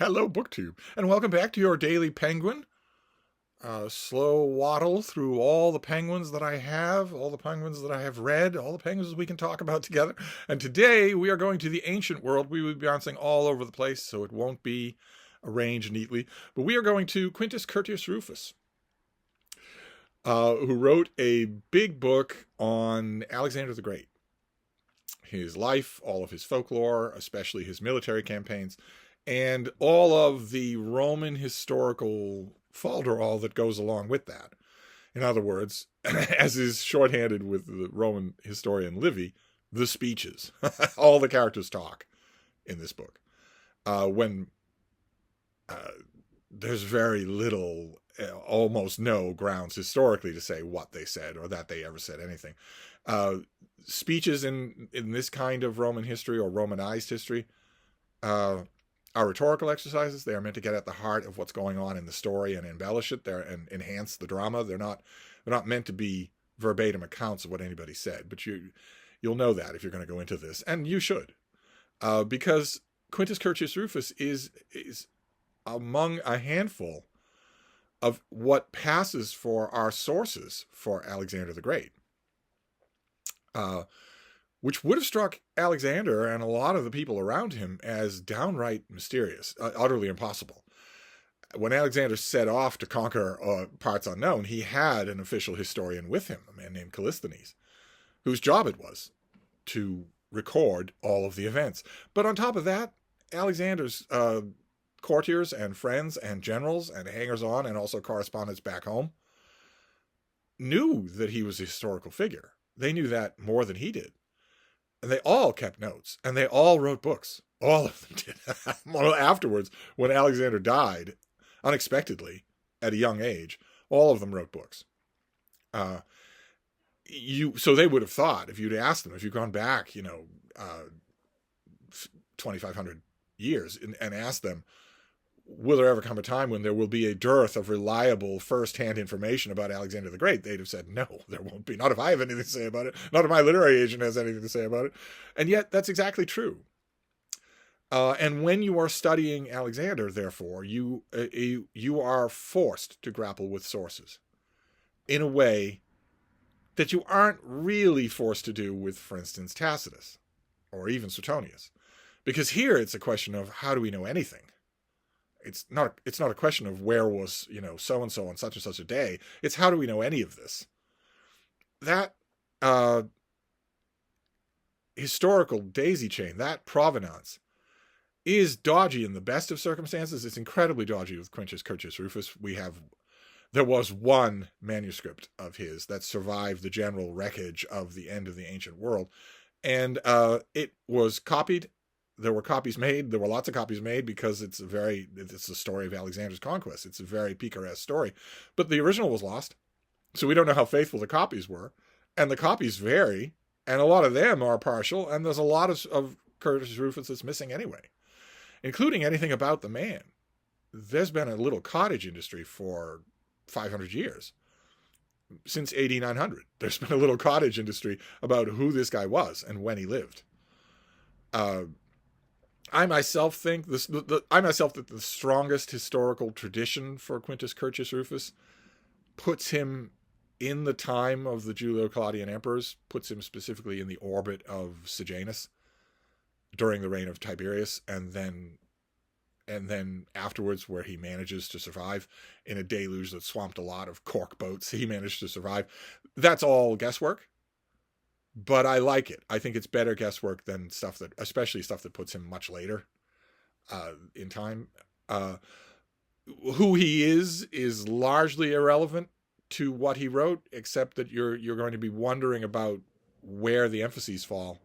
Hello, BookTube, and welcome back to your Daily Penguin. Slow waddle through all the penguins that I have, all the penguins that I have read, all the penguins we can talk about together. And today we are going to the ancient world. We will be bouncing all over the place, so it won't be arranged neatly. But we are going to Quintus Curtius Rufus, who wrote a big book on Alexander the Great. His life, all of his folklore, especially his military campaigns, and all of the Roman historical falderall that goes along with that. In other words, as is shorthanded with the Roman historian Livy, the speeches. All the characters talk in this book. When there's very little, almost no grounds historically to say what they said or that they ever said anything. Speeches in this kind of Roman history or Romanized history are rhetorical exercises. They are meant to get at the heart of what's going on in the story and embellish it there and enhance the drama. They're not meant to be verbatim accounts of what anybody said, but you'll know that if you're going to go into this, and you should, because Quintus Curtius Rufus is among a handful of what passes for our sources for Alexander the Great, which would have struck Alexander and a lot of the people around him as downright mysterious, utterly impossible. When Alexander set off to conquer parts unknown, he had an official historian with him, a man named Callisthenes, whose job it was to record all of the events. But on top of that, Alexander's courtiers and friends and generals and hangers-on and also correspondents back home knew that he was a historical figure. They knew that more than he did. And they all kept notes, and they all wrote books. All of them did. Well, afterwards, when Alexander died, unexpectedly, at a young age, all of them wrote books. So they would have thought, if you'd asked them, if you'd gone back, 2,500 years and asked them, will there ever come a time when there will be a dearth of reliable first-hand information about Alexander the Great? They'd have said, no, there won't be. Not if I have anything to say about it. Not if my literary agent has anything to say about it. And yet, that's exactly true. And when you are studying Alexander, therefore, you are forced to grapple with sources in a way that you aren't really forced to do with, for instance, Tacitus or even Suetonius. Because here it's a question of how do we know anything? It's not a question of where was, so-and-so on such and such a day. It's how do we know any of this? That historical daisy chain, that provenance, is dodgy in the best of circumstances. It's incredibly dodgy with Quintus Curtius Rufus. There was one manuscript of his that survived the general wreckage of the end of the ancient world. And it was copied. There were copies made. There were lots of copies made because it's the story of Alexander's conquest. It's a very picaresque story. But the original was lost. So we don't know how faithful the copies were. And the copies vary. And a lot of them are partial. And there's a lot of Curtius Rufus that's missing anyway, including anything about the man. There's been a little cottage industry for 500 years. Since AD 900, there's been a little cottage industry about who this guy was and when he lived. I myself think that the strongest historical tradition for Quintus Curtius Rufus puts him in the time of the Julio-Claudian emperors, puts him specifically in the orbit of Sejanus during the reign of Tiberius, and then afterwards, where he manages to survive in a deluge that swamped a lot of cork boats. He managed to survive. That's all guesswork. But I like it. I think it's better guesswork than especially stuff that puts him much later in time. Who he is largely irrelevant to what he wrote, except that you're going to be wondering about where the emphases fall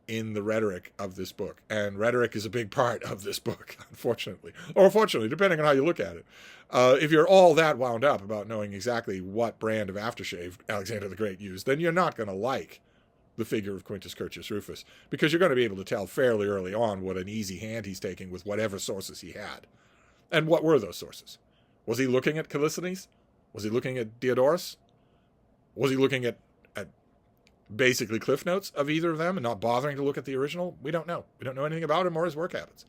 in the rhetoric of this book. And rhetoric is a big part of this book, unfortunately. Or fortunately, depending on how you look at it. If you're all that wound up about knowing exactly what brand of aftershave Alexander the Great used, then you're not going to like the figure of Quintus Curtius Rufus, because you're going to be able to tell fairly early on what an easy hand he's taking with whatever sources he had. And what were those sources? Was he looking at Callisthenes? Was he looking at Diodorus? Was he looking at basically cliff notes of either of them and not bothering to look at the original? We don't know. We don't know anything about him or his work habits.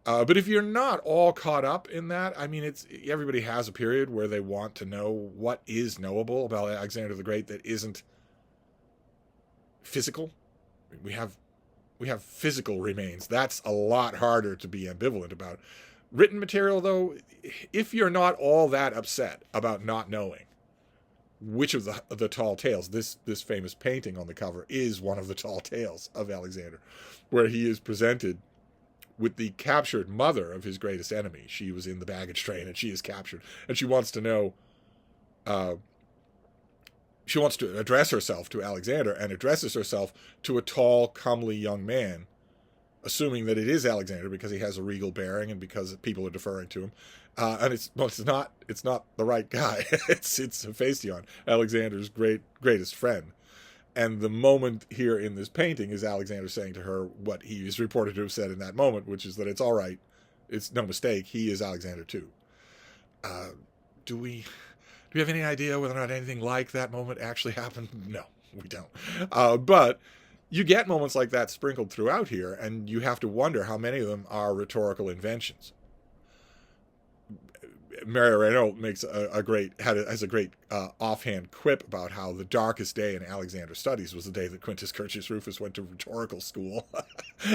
But if you're not all caught up in that, I mean, everybody has a period where they want to know what is knowable about Alexander the Great that isn't physical. We have physical remains. That's a lot harder to be ambivalent about. Written material, though, if you're not all that upset about not knowing which of the tall tales, this famous painting on the cover is one of the tall tales of Alexander, where he is presented with the captured mother of his greatest enemy. She was in the baggage train and she is captured, and she wants to know, she wants to address herself to Alexander, and addresses herself to a tall, comely young man, assuming that it is Alexander because he has a regal bearing and because people are deferring to him. And it's not the right guy. it's Hephaestion, Alexander's greatest friend. And the moment here in this painting is Alexander saying to her what he is reported to have said in that moment, which is that it's all right. It's no mistake. He is Alexander too. Do we have any idea whether or not anything like that moment actually happened? No, we don't. But you get moments like that sprinkled throughout here, and you have to wonder how many of them are rhetorical inventions. Marierano has a great offhand quip about how the darkest day in Alexander's studies was the day that Quintus Curtius Rufus went to rhetorical school.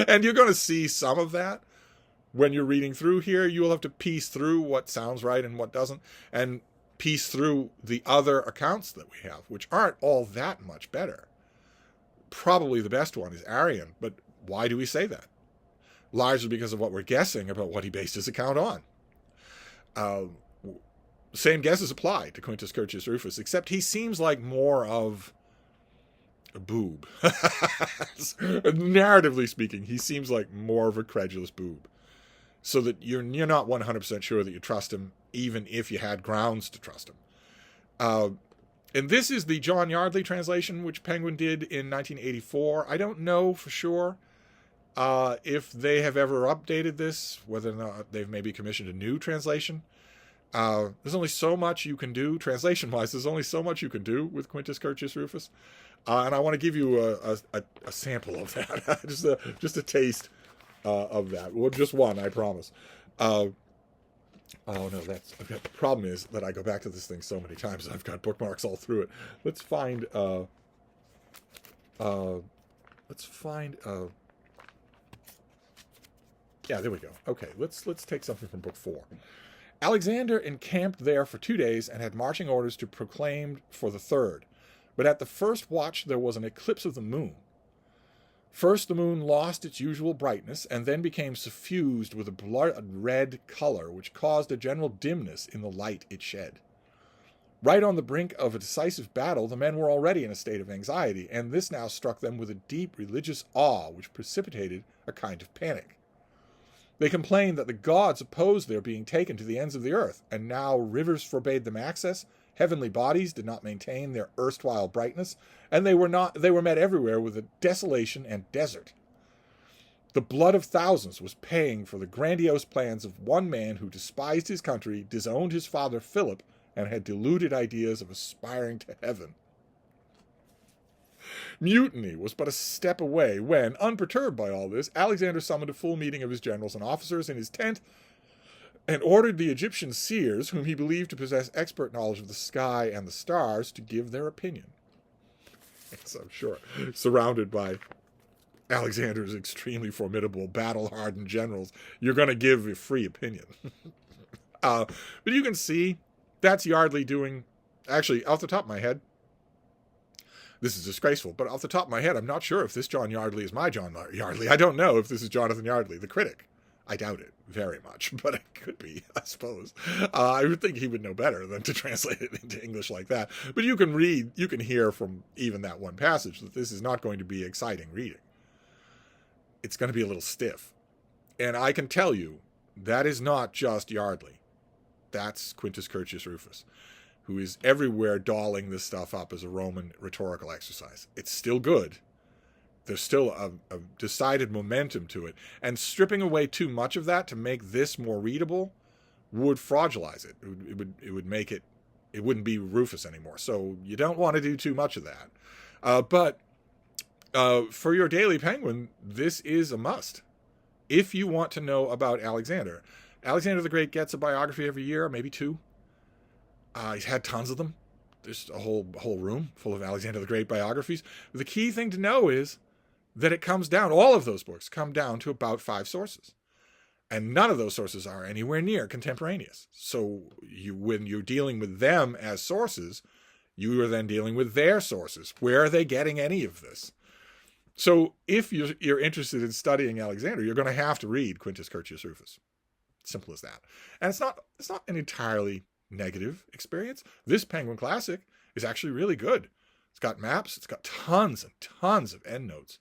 And you're going to see some of that when you're reading through here. You will have to piece through what sounds right and what doesn't, and piece through the other accounts that we have, which aren't all that much better. Probably the best one is Arrian, but why do we say that? Largely because of what we're guessing about what he based his account on. Same guesses apply to Quintus Curtius Rufus, except he seems like more of a boob. Narratively speaking, he seems like more of a credulous boob. So that you're not 100% sure that you trust him, even if you had grounds to trust him. And this is the John Yardley translation, which Penguin did in 1984. I don't know for sure if they have ever updated this, whether or not they've maybe commissioned a new translation. There's only so much you can do, translation-wise, there's only so much you can do with Quintus Curtius Rufus. And I want to give you a sample of that, just a taste of that. Well, just one, I promise. Oh no, the problem is that I go back to this thing so many times. I've got bookmarks all through it. Let's find yeah, there we go. Okay, let's take something from book 4. Alexander encamped there for 2 days and had marching orders to proclaim for the 3rd. But at the first watch there was an eclipse of the moon. First the moon lost its usual brightness, and then became suffused with a blood-red color, which caused a general dimness in the light it shed. Right on the brink of a decisive battle, the men were already in a state of anxiety, and this now struck them with a deep religious awe, which precipitated a kind of panic. They complained that the gods opposed their being taken to the ends of the earth, and now rivers forbade them access, heavenly bodies did not maintain their erstwhile brightness, and they were met everywhere with a desolation and desert. The blood of thousands was paying for the grandiose plans of one man who despised his country, disowned his father Philip, and had deluded ideas of aspiring to heaven. Mutiny was but a step away when, unperturbed by all this, Alexander summoned a full meeting of his generals and officers in his tent and ordered the Egyptian seers, whom he believed to possess expert knowledge of the sky and the stars, to give their opinion. So sure, surrounded by Alexander's extremely formidable, battle-hardened generals, you're going to give a free opinion. But you can see that's Yardley doing, actually, off the top of my head, this is disgraceful, but off the top of my head, I'm not sure if this John Yardley is my John Yardley. I don't know if this is Jonathan Yardley, the critic. I doubt it very much, but it could be, I suppose. I would think he would know better than to translate it into English like that. But you can hear from even that one passage that this is not going to be exciting reading. It's going to be a little stiff. And I can tell you, that is not just Yardley. That's Quintus Curtius Rufus, who is everywhere dolling this stuff up as a Roman rhetorical exercise. It's still good. There's still a decided momentum to it. And stripping away too much of that to make this more readable would fragilize it. It would make it, it wouldn't be Rufus anymore. So you don't want to do too much of that. But for your Daily Penguin, this is a must. if you want to know about Alexander the Great gets a biography every year, maybe 2. He's had tons of them. There's a whole room full of Alexander the Great biographies. But the key thing to know is that it comes down, all of those books come down to about 5 sources. And none of those sources are anywhere near contemporaneous. So when you're dealing with them as sources, you are then dealing with their sources. Where are they getting any of this? So if you're interested in studying Alexander, you're going to have to read Quintus Curtius Rufus. Simple as that. And it's not an entirely negative experience. This Penguin Classic is actually really good. It's got maps. It's got tons and tons of endnotes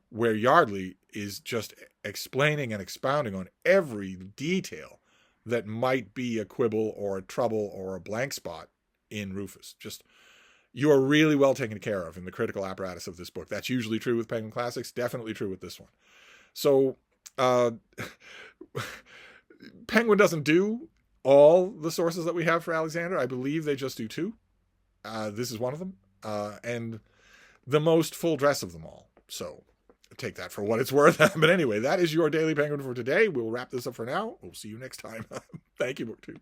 where Yardley is just explaining and expounding on every detail that might be a quibble or a trouble or a blank spot in Rufus. Just, you are really well taken care of in the critical apparatus of this book. That's usually true with Penguin Classics, definitely true with this one. So Penguin doesn't do all the sources that we have for Alexander. I believe they just do 2. This is one of them, and the most full dress of them all. So take that for what it's worth. But anyway, that is your Daily Penguin for today. We'll wrap this up for now. We'll see you next time. Thank you, BookTube.